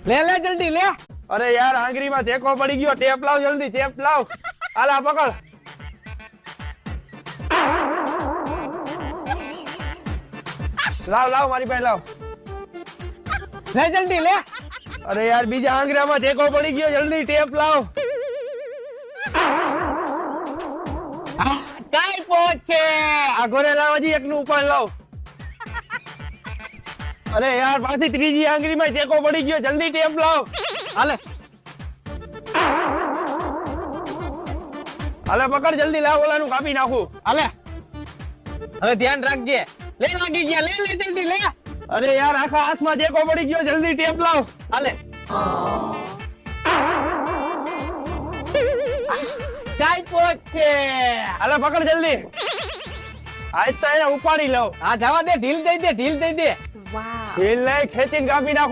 લે લે જલ્દી લે. અરે યાર આંગળીમાં ટેકો પડી ગયો. ટેપ લાવ જલ્દી, ટેપ લાવ. આલા પકડ. લાવ લાવ મારી પાસે લાવ. લે જલ્દી લે. અરે યાર બીજા આંગળામાં ટેકો પડી ગયો. જલ્દી ટેપ લાવ. કાઈ પહોંચે. આ ઘોડે લાવ, હજી એકનું ઉપાડ લાવ. અરે યાર પાછી ત્રીજી આંગળીમાં ટેકો પડી ગયો. જલ્દી ટેપ લાવ. હાલે હાલે પકડ જલ્દી લાવ. ઓલાનું કાપી નાખું. હાલે. હવે ધ્યાન રાખજે. લે લાગી ગયા. લે લે જલ્દી લે. અરે યાર આખા હાથમાં ટેકો પડી ગયો. જલ્દી ટેપ લાવ. હાલે. કાઈ પહોંચે. હાલે પકડ જલ્દી. આજ તો એને ઉપાડી લઉં. હા જવા દે. ઢીલ દઈ દે. ઢીલ દઈ દે. ઢીલ લઈ ખેંચીને કાપી નાખો.